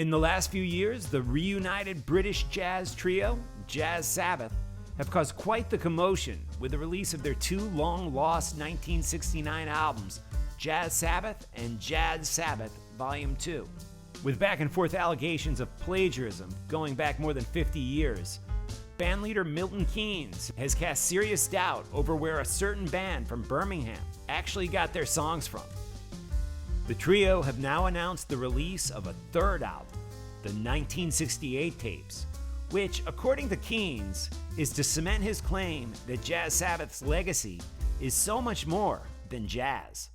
In the last few years, the reunited British jazz trio, Jazz Sabbath, have caused quite the commotion with the release of their two long-lost 1969 albums, Jazz Sabbath and Jazz Sabbath Volume 2. With back-and-forth allegations of plagiarism going back more than 50 years, bandleader Milton Keynes has cast serious doubt over where a certain band from Birmingham actually got their songs from. The trio have now announced the release of a third album, the 1968 tapes, which, according to Keynes, is to cement his claim that Jazz Sabbath's legacy is so much more than jazz.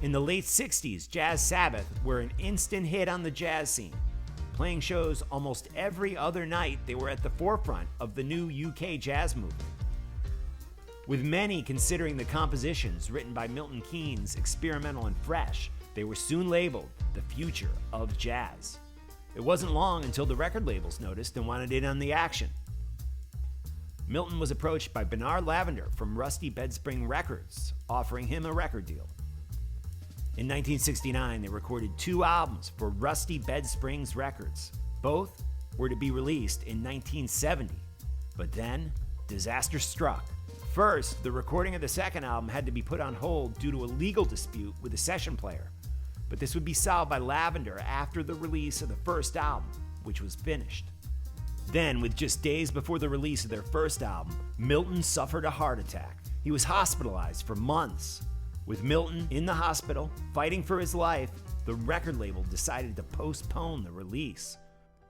In the late 60s, Jazz Sabbath were an instant hit on the jazz scene. Playing shows almost every other night, they were at the forefront of the new UK jazz movement. With many considering the compositions written by Milton Keynes experimental and fresh, they were soon labeled the future of jazz. It wasn't long until the record labels noticed and wanted in on the action. Milton was approached by Bernard Lavender from Rusty Bedspring Records, offering him a record deal. In 1969, they recorded two albums for Rusty Bedsprings Records. Both were to be released in 1970, but then disaster struck. First, the recording of the second album had to be put on hold due to a legal dispute with a session player, but this would be solved by Lavender after the release of the first album, which was finished. Then, with just days before the release of their first album, Milton suffered a heart attack. He was hospitalized for months. With Milton in the hospital, fighting for his life, the record label decided to postpone the release.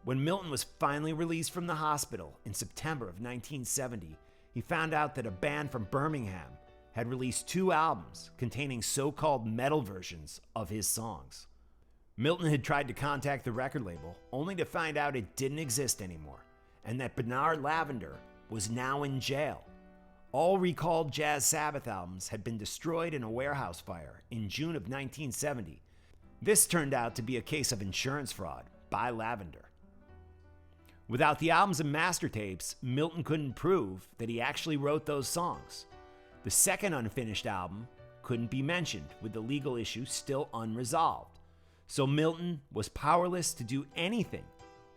When Milton was finally released from the hospital in September of 1970, he found out that a band from Birmingham had released two albums containing so-called metal versions of his songs. Milton had tried to contact the record label, only to find out it didn't exist anymore, and that Bernard Lavender was now in jail. All recalled Jazz Sabbath albums had been destroyed in a warehouse fire in June of 1970. This turned out to be a case of insurance fraud by Lavender. Without the albums and master tapes, Milton couldn't prove that he actually wrote those songs. The second unfinished album couldn't be mentioned, with the legal issue still unresolved. So Milton was powerless to do anything,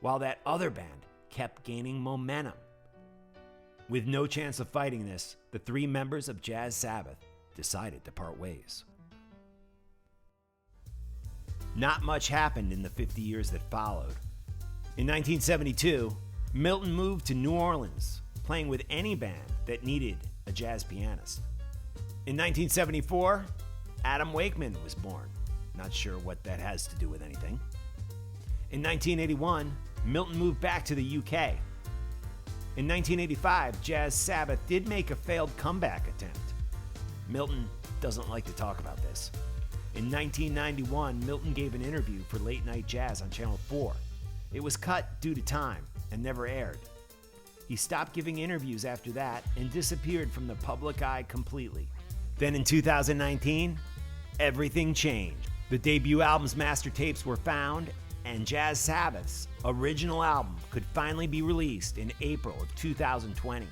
while that other band kept gaining momentum. With no chance of fighting this, the three members of Jazz Sabbath decided to part ways. Not much happened in the 50 years that followed. In 1972, Milton moved to New Orleans, playing with any band that needed a jazz pianist. In 1974, Adam Wakeman was born. Not sure what that has to do with anything. In 1981, Milton moved back to the UK. In 1985, Jazz Sabbath did make a failed comeback attempt. Milton doesn't like to talk about this. In 1991, Milton gave an interview for Late Night Jazz on Channel 4. It was cut due to time and never aired. He stopped giving interviews after that and disappeared from the public eye completely. Then in 2019, everything changed. The debut album's master tapes were found, and Jazz Sabbath's original album could finally be released in April of 2020.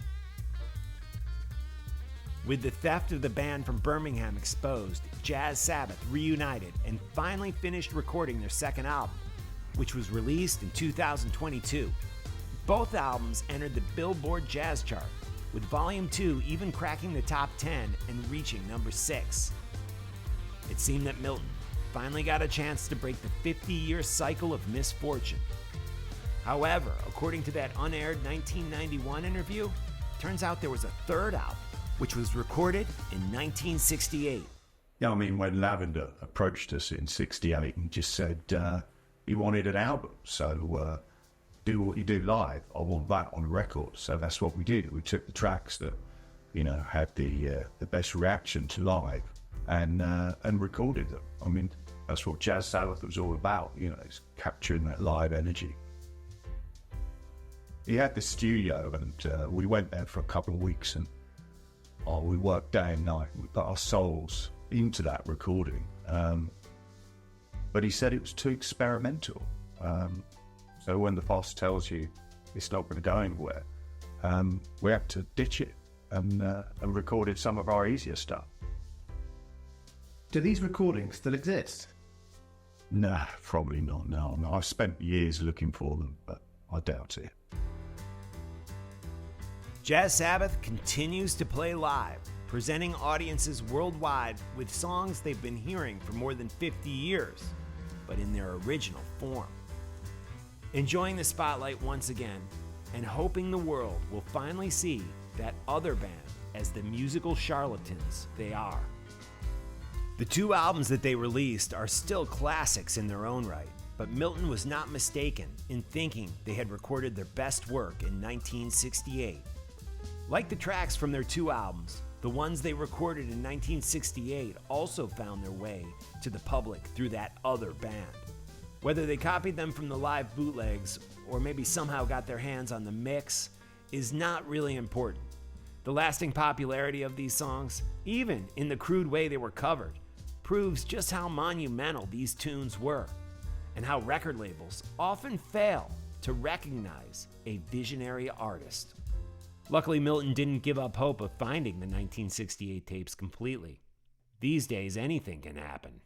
With the theft of the band from Birmingham exposed, Jazz Sabbath reunited and finally finished recording their second album, which was released in 2022. Both albums entered the Billboard Jazz Chart, with Volume 2 even cracking the top 10 and reaching number 6. It seemed that Milton finally got a chance to break the 50-year cycle of misfortune. However, according to that unaired 1991 interview, turns out there was a third album, which was recorded in 1968. Yeah, I mean, when Lavender approached us in 68 and just said he wanted an album, so do what you do live, I want that on record. So that's what we did. We took the tracks that, had the best reaction to live and recorded them. I mean, that's what Jazz Sabbath was all about, it's capturing that live energy. He had the studio, and we went there for a couple of weeks, and we worked day and night. We put our souls into that recording. But he said it was too experimental. So when the boss tells you it's not going to go anywhere, we had to ditch it and recorded some of our easier stuff. Do these recordings still exist? Nah, probably not. No, I've spent years looking for them, but I doubt it. Jazz Sabbath continues to play live, presenting audiences worldwide with songs they've been hearing for more than 50 years, but in their original form. Enjoying the spotlight once again, and hoping the world will finally see that other band as the musical charlatans they are. The two albums that they released are still classics in their own right, but Milton was not mistaken in thinking they had recorded their best work in 1968. Like the tracks from their two albums, the ones they recorded in 1968 also found their way to the public through that other band. Whether they copied them from the live bootlegs or maybe somehow got their hands on the mix is not really important. The lasting popularity of these songs, even in the crude way they were covered, proves just how monumental these tunes were and how record labels often fail to recognize a visionary artist. Luckily, Milton didn't give up hope of finding the 1968 tapes completely. These days, anything can happen.